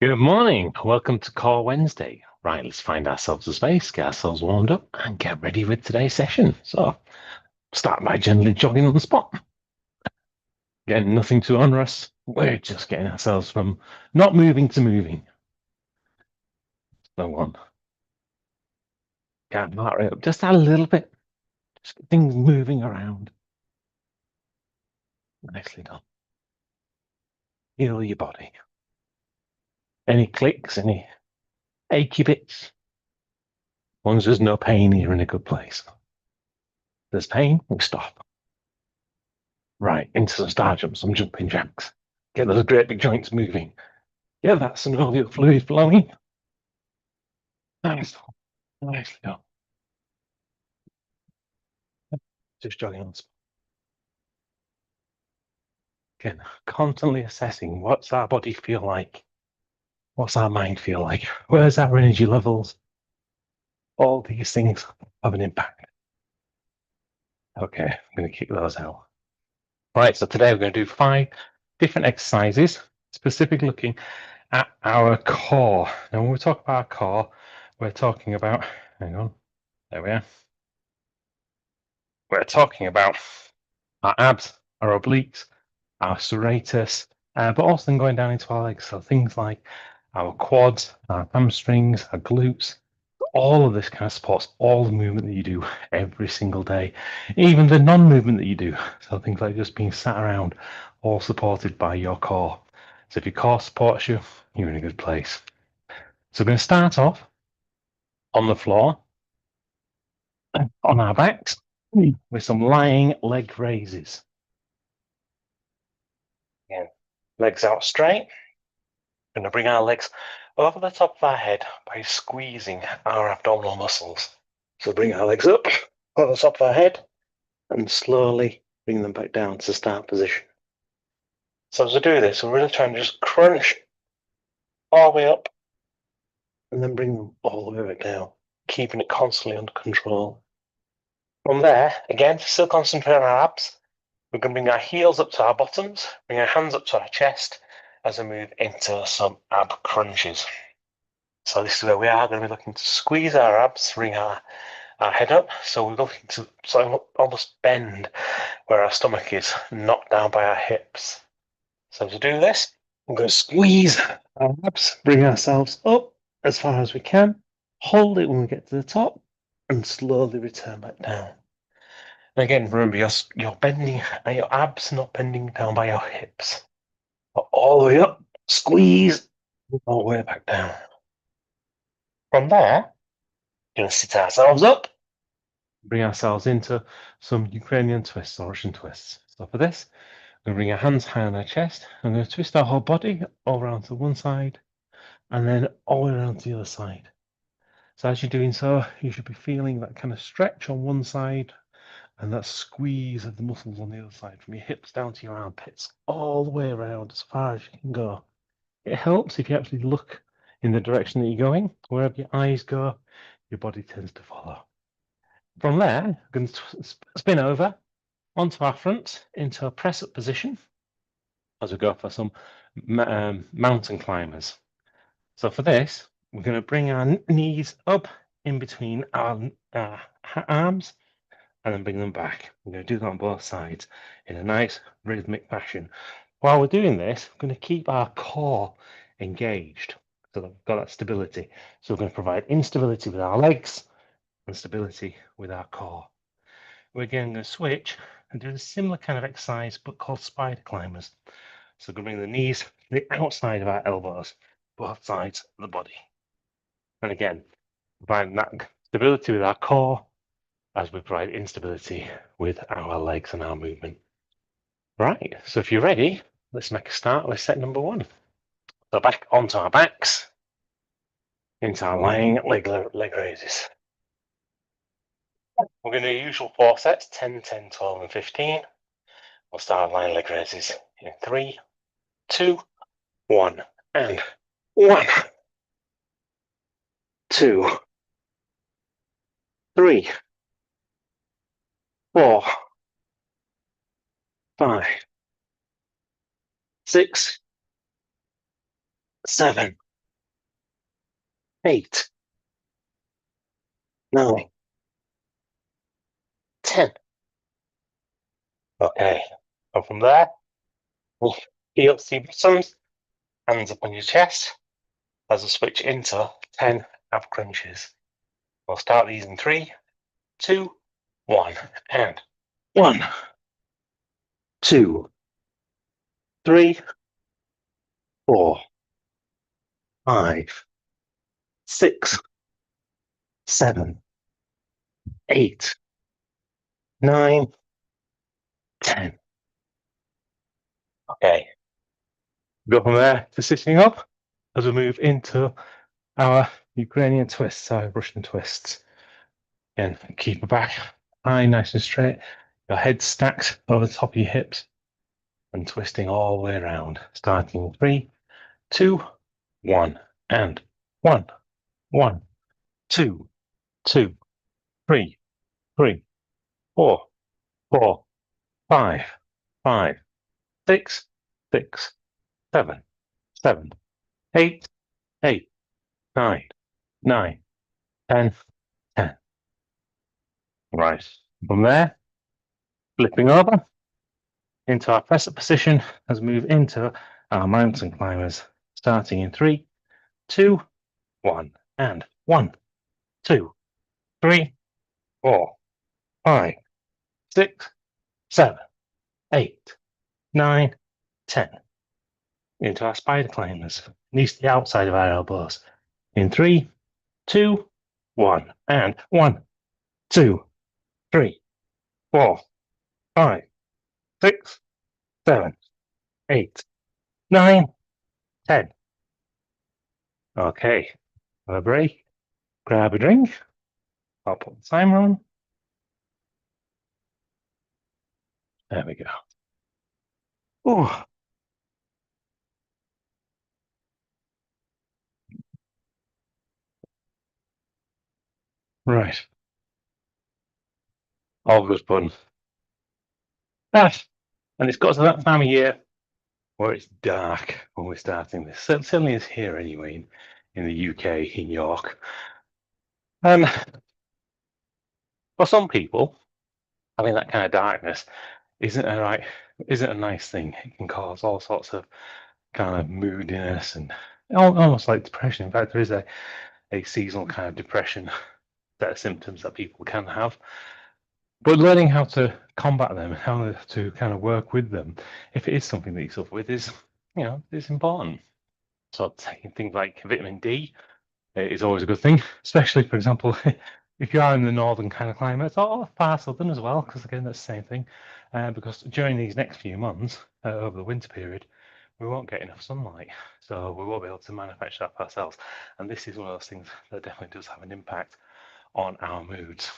Good morning. Welcome to Core Wednesday. Right, let's find ourselves a space, get ourselves warmed up, and get ready with today's session. So, start by gently jogging on the spot. Again, nothing too onerous. We're just getting ourselves from not moving to moving. No one. Get heart rate up just a little bit. Just get things moving around. Nicely done. Feel your body. Any clicks, any achy bits? As long as there's no pain, you're in a good place. If there's pain, we stop. Right, into some star jumps, some jumping jacks. Get those great big joints moving. Get that synovial fluid flowing. Nice. Nicely done. Just jogging on. Again, constantly assessing what's our body feel like? What's our mind feel like? Where's our energy levels? All these things have an impact. Okay, I'm going to kick those out. Right, so today we're going to do 5 different exercises, specifically looking at our core. Now, when we talk about our core, we're talking about, hang on, there we are. We're talking about our abs, our obliques, our serratus, but also then going down into our legs. So things like our quads, our hamstrings, our glutes, all of this kind of supports all the movement that you do every single day, even the non-movement that you do. So things like just being sat around, all supported by your core. So if your core supports you, you're in a good place. So we're going to start off on the floor, on our backs, with some lying leg raises. Again, legs out straight. We're going to bring our legs over the top of our head by squeezing our abdominal muscles. So bring our legs up on the top of our head and slowly bring them back down to start position. So as we do this, we're really trying to just crunch all the way up and then bring them all the way back down, keeping it constantly under control. From there, again, still concentrate on our abs. We're going to bring our heels up to our bottoms, bring our hands up to our chest as we move into some ab crunches. So this is where we are going to be looking to squeeze our abs, bring our head up. So we're looking to sort of almost bend where our stomach is, not down by our hips. So to do this, we're going to squeeze our abs, bring ourselves up as far as we can, hold it when we get to the top, and slowly return back down. And again, remember, you're bending at your abs, not bending down by your hips. But all the way up, squeeze, all the way back down. From there, we're going to sit ourselves up, bring ourselves into some Ukrainian twists or Russian twists. So for this, we're going to bring our hands high on our chest. I'm going to twist our whole body all around to one side and then all the way around to the other side. So as you're doing so, you should be feeling that kind of stretch on one side and that squeeze of the muscles on the other side, from your hips down to your armpits, all the way around as far as you can go. It helps if you actually look in the direction that you're going. Wherever your eyes go, your body tends to follow. From there, we're going to spin over onto our front into a press-up position as we go for some mountain climbers. So for this, we're going to bring our knees up in between our arms and then bring them back. We're going to do that on both sides in a nice rhythmic fashion. While we're doing this, we're going to keep our core engaged so that we've got that stability. So we're going to provide instability with our legs and stability with our core. We're again going to switch and do a similar kind of exercise but called spider climbers. So we're going to bring the knees to the outside of our elbows, both sides of the body. And again, providing that stability with our core as we provide instability with our legs and our movement. Right, so if you're ready, let's make a start with set number 1. So back onto our backs, into our lying leg raises. We're going to do the usual 4 sets, 10, 10, 12, and 15. We'll start our lying leg raises in 3, 2, 1, and 1, 2, 3, 4, 5, 6, 7, 8, 9, 10. Okay, and from there, we'll heel to bottoms, hands up on your chest as we switch into 10 ab crunches. We'll start these in 3, 2, 1, and 1, 2, 3, 4, 5, 6, 7, 8, 9, 10. Okay. Go from there to sitting up as we move into our Ukrainian twists, so Russian twists. Again, keep your back high, nice and straight. Your head stacked over the top of your hips and twisting all the way around. Starting in 3, 2, 1, and 1, 1, 2, 2, 3, 3, 4, 4, 5, 5, 6, 6, 7, 7, 8, 8, 9, 9, 10, 10. Right. From there, flipping over into our press up position as we move into our mountain climbers. Starting in 3, 2, 1, and 1, 2, 3, 4, 5, 6, 7, 8, 9, 10. Into our spider climbers. Knees to the outside of our elbows. In 3, 2, 1, and 1, 2, 3, 4, 5, 6, 7, 8, 9, 10. Okay. Have a break. Grab a drink. I'll put the timer on. There we go. Oh. Right. All good fun. And it's got to that time of year where it's dark when we're starting this. Certainly is here anyway in the UK, in York. And for some people, having that kind of darkness isn't a nice thing. It can cause all sorts of kind of moodiness and almost like depression. In fact, there is a seasonal kind of depression set of symptoms that people can have. But learning how to combat them, how to kind of work with them, if it is something that you suffer with, is it's important. So taking things like vitamin D is always a good thing, especially, for example, if you are in the northern kind of climates, or far southern as well, because again, that's the same thing. Because during these next few months, over the winter period, we won't get enough sunlight, so we won't be able to manufacture that ourselves. And this is one of those things that definitely does have an impact on our moods.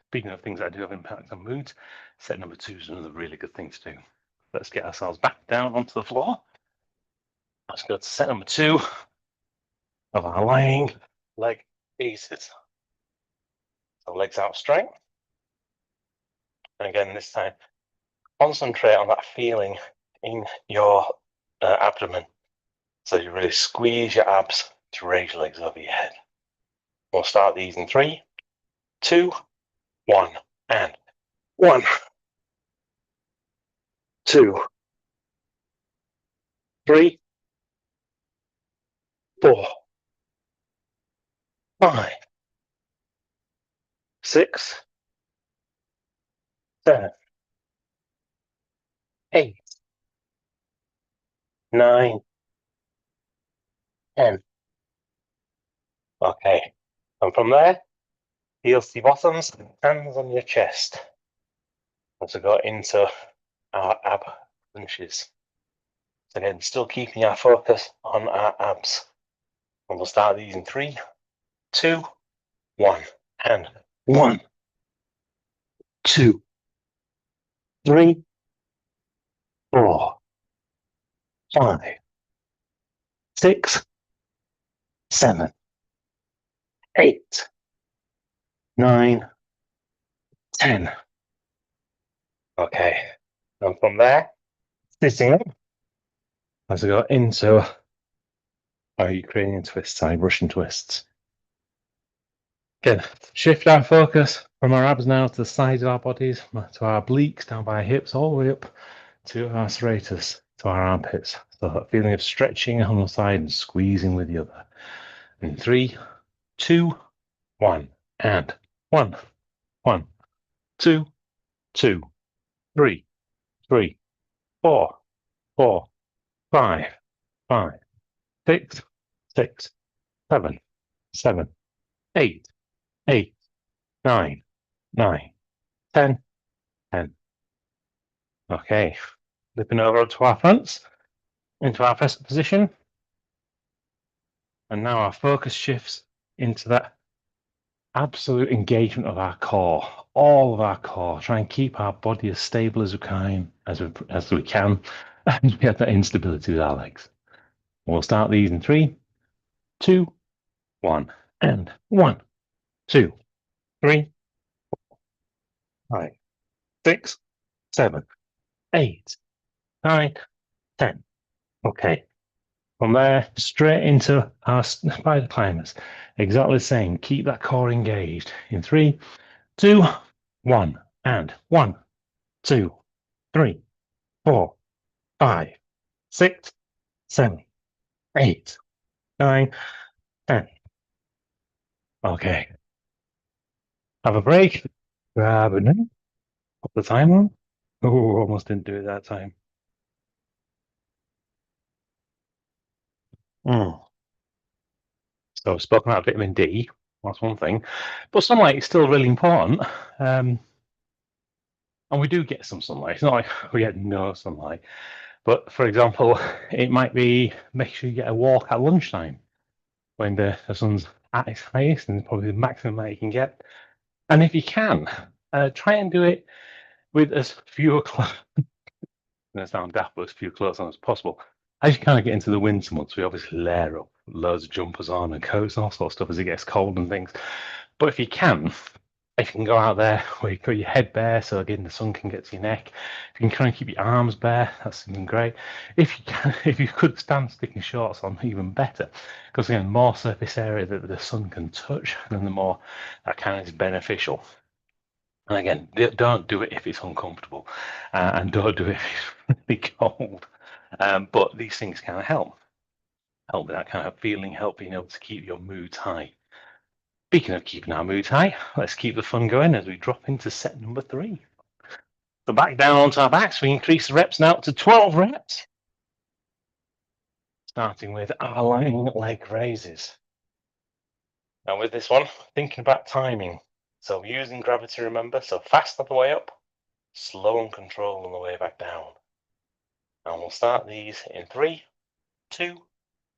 Speaking of things that do have impact on moods, set number 2 is another really good thing to do. Let's get ourselves back down onto the floor. Let's go to set number 2 of our lying leg eases. So legs out straight. And again, this time, concentrate on that feeling in your abdomen. So you really squeeze your abs to raise your legs over your head. We'll start these in 3, 2, 1, and 1, 2, 3, 4, 5, 6, 7, 8, 9, 10. Okay, and from there, heels to your bottoms, hands on your chest. As we go into our ab crunches. So again, still keeping our focus on our abs. And we'll start these in 3, 2, 1, and 1, 2, 3, 4, 5, 6, 7, 8, 9, 10. Okay, and from there, sitting up as we go into our Ukrainian twists, our Russian twists. Again, shift our focus from our abs now to the sides of our bodies, to our obliques, down by our hips, all the way up to our serratus, to our armpits. So that feeling of stretching on one side and squeezing with the other. In 3, 2, 1, and 1, 1, 2, 2, 3, 3, 4, 4, 5, 5, 6, 6, 7, 7, 8, 8, 9, 9, 10, 10. Okay, flipping over to our fronts, into our first position. And now our focus shifts into that absolute engagement of our core, all of our core. Try and keep our body as stable as we can, and get that instability with our legs. We'll start these in 3, 2, 1, and 1, 2, 3, 5, 6, 7, 8, 9, 10. Okay. From there, straight into our spider climbers. Exactly the same. Keep that core engaged. In 3, 2, 1, and 1, 2, 3, 4, 5, 6, 7, 8, 9, 10. Okay. Have a break. Grab a drink. Put the time on. Oh, almost didn't do it that time. So I've spoken about vitamin D. That's one thing. But sunlight is still really important. And we do get some sunlight. It's not like we get no sunlight. But for example, it might be make sure you get a walk at lunchtime when the sun's at its highest and probably the maximum that you can get. And if you can, try and do it with as few clothes. That sounds daft, but as few clothes on as possible. As you kind of get into the winter months, we obviously layer up loads of jumpers on and coats and all sorts of stuff as it gets cold and things. But if you can go out there where you got your head bare, so again the sun can get to your neck. If you can kind of keep your arms bare, that's even great. If you can, if you could stand sticking shorts on, even better, because again, more surface area that the sun can touch, then the more that kind of is beneficial. And again, don't do it if it's uncomfortable, and don't do it if it's really cold. But these things kind of help with that kind of feeling, help being able to keep your moods high. Speaking of keeping our moods high, let's keep the fun going as we drop into set number 3. So back down onto our backs, we increase the reps now to 12 reps. Starting with our lying leg raises. Now with this one, thinking about timing. So using gravity, remember, so fast on the way up, slow and controlled on the way back down. And we'll start these in 3, 2,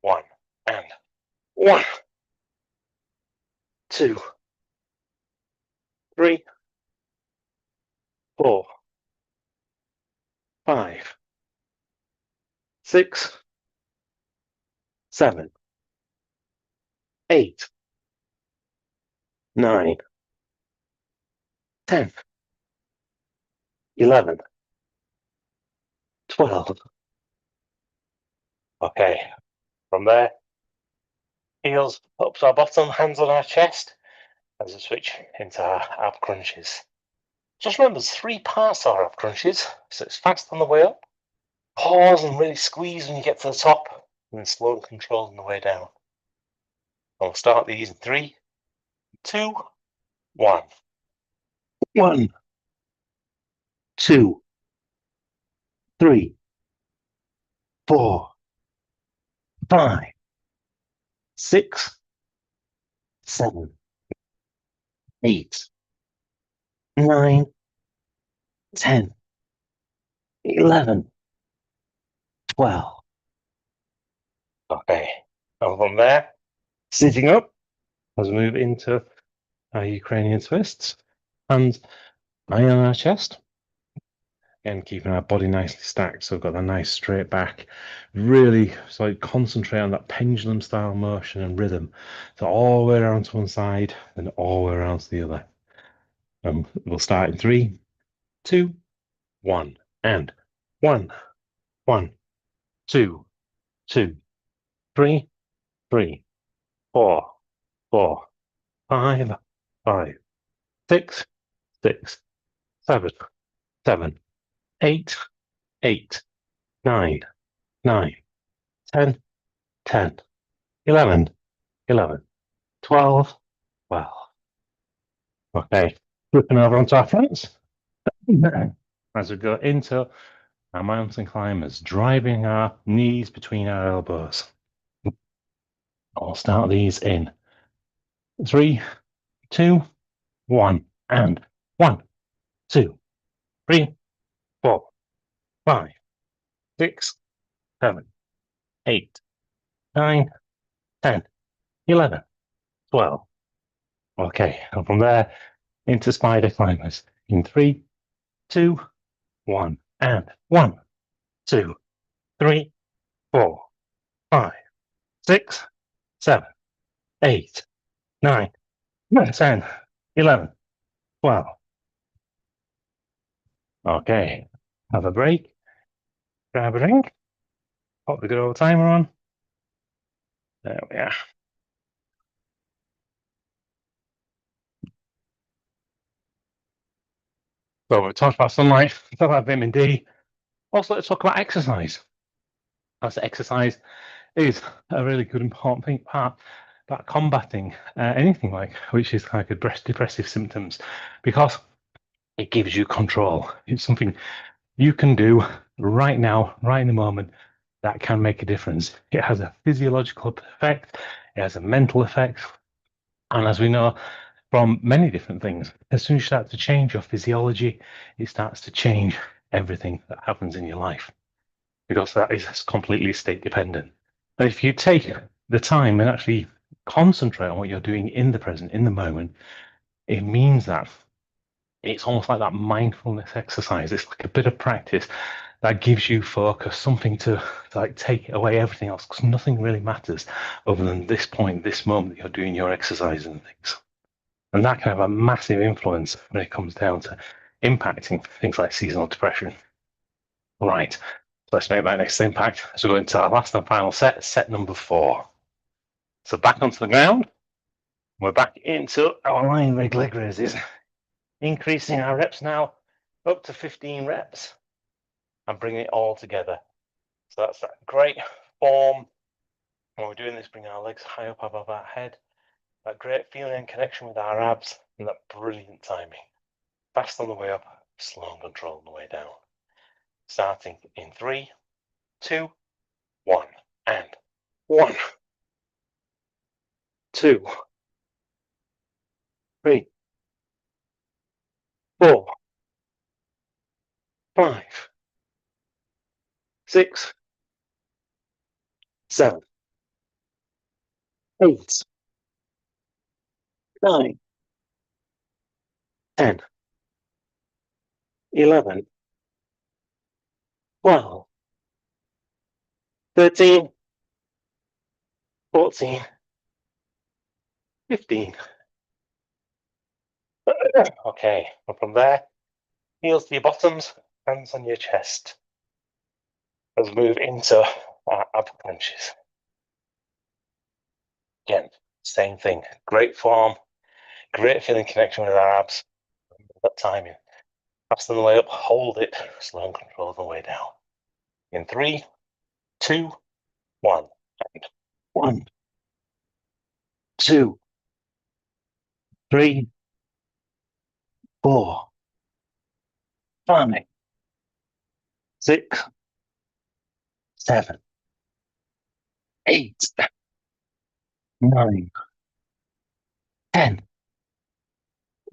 1, and 1, 2, 3, 4, 5, 6, 7, 8, 9, 10, 11, 12. Okay, from there, heels up to our bottom, hands on our chest, as we switch into our ab crunches. Just remember, there's 3 parts to our ab crunches, so it's fast on the way up, pause and really squeeze when you get to the top, and then slow and controlled on the way down. And we'll start these in 3, 2, 1. 1, 2, 3, 4, 5, 6, 7, 8, 9, 10, 11, 12. Okay, and from there, sitting up as we move into our Ukrainian twists, and lying on our chest. Again, keeping our body nicely stacked, so we've got a nice straight back. Really concentrate on that pendulum style motion and rhythm. So all the way around to one side and all the way around to the other. We'll start in 3, 2, 1, and 1, 1, 2, 2, 3, 3, 4, 4, 5, 5, 6, 6, 7, 7, 8, 8, 9, 9, 10, 10, 11, 11, 12, 12. Okay, flipping over onto our fronts as we go into our mountain climbers, driving our knees between our elbows. I'll start these in 3, 2, 1, and 1, 2, 3, 4, 5, 6, 7, 8, 9, 10, 11, 12. Okay, and from there into spider climbers in 3, 2, 1, and 1, 2, 3, 4, 5, 6, 7, 8, 9, 10, 11, 12. Okay, have a break, grab a drink, pop the good old timer on. There we are. So we've talked about sunlight, talked about vitamin D. Also, let's talk about exercise. As exercise is a really good important part about combating anything which is like depressive symptoms, because it gives you control. It's something you can do right now, right in the moment, that can make a difference. It has a physiological effect, it has a mental effect, and as we know from many different things, as soon as you start to change your physiology, it starts to change everything that happens in your life, because that is completely state dependent. And if you take the time and actually concentrate on what you're doing in the present, in the moment, it means that it's almost like that mindfulness exercise. It's like a bit of practice that gives you focus, something to like take away everything else, because nothing really matters other than this point, this moment that you're doing your exercise and things. And that can have a massive influence when it comes down to impacting things like seasonal depression. Right, so let's make that next impact as we go into our last and final set, set number 4. So back onto the ground, we're back into our lying leg raises, increasing our reps now up to 15 reps and bringing it all together. So that's that great form. When we're doing this, bring our legs high up above our head, that great feeling and connection with our abs, and that brilliant timing. Fast on the way up, slow and controlled on the way down. Starting in 3, 2, 1, and 1, 2, 3, 4, 5, 6, 7, 8, 9, 10, 11, 12, 13, 14, 15. Okay, and from there, heels to your bottoms, hands on your chest. Let's move into our ab crunches. Again, same thing. Great form, great feeling connection with our abs. That timing. Fast on the way up, hold it, slow and control the way down. In 3, 2, 1, and 1, 2, 3, 4, 5, 6, 7, 8, 9, 10,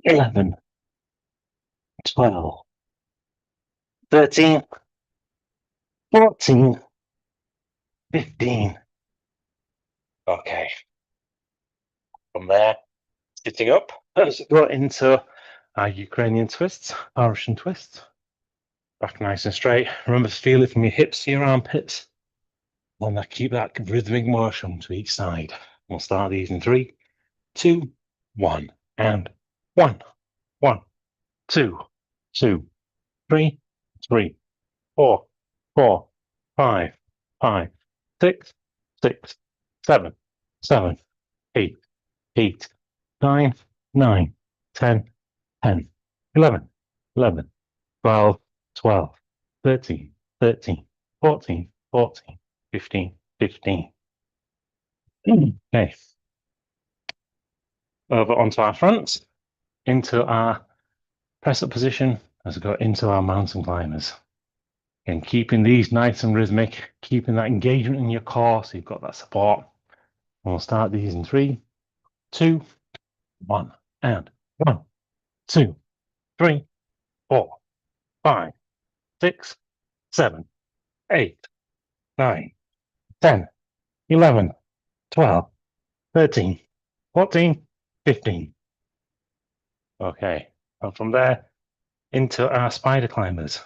11, 12, 13, 14, 15. Okay. From there, sitting up, let's go into our Ukrainian twists, our Russian twists. Back nice and straight. Remember to feel it from your hips to your armpits. And keep that rhythmic motion to each side. We'll start these in 3, 2, 1, and 1, 1, 2, 2, 3, 3, 4, 4, 5, 5, 6, 6, 7, 7, 8, 8, 9, 9, 10, 10, 11, 11, 12, 12, 13, 13, 14, 14, 15, 15. Okay. Over onto our fronts, into our press up position as we go into our mountain climbers. And keeping these nice and rhythmic, keeping that engagement in your core so you've got that support. And we'll start these in 3, 2, 1, and 1, 2, 3, 4, 5, 6, 7, 8, 9, 10, 11, 12, 13, 14, 15. Okay, and from there into our spider climbers.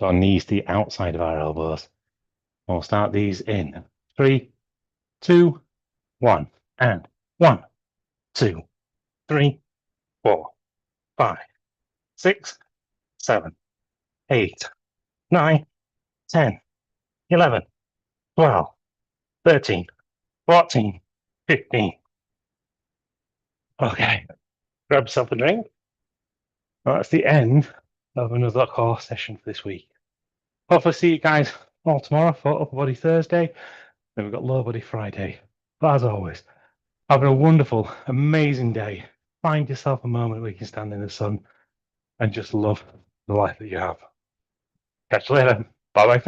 So our knees to the outside of our elbows. And we'll start these in 3, 2, 1, and 1, 2, 3, 4, 5, 6, 7, 8, 9, 10, 11, 12, 13, 14, 15. Okay, grab yourself a drink. Well, that's the end of another core session for this week. Hopefully see you guys all tomorrow for Upper Body Thursday. Then we've got Lower Body Friday. But as always, have a wonderful, amazing day. Find yourself a moment where you can stand in the sun and just love the life that you have. Catch you later. Bye-bye.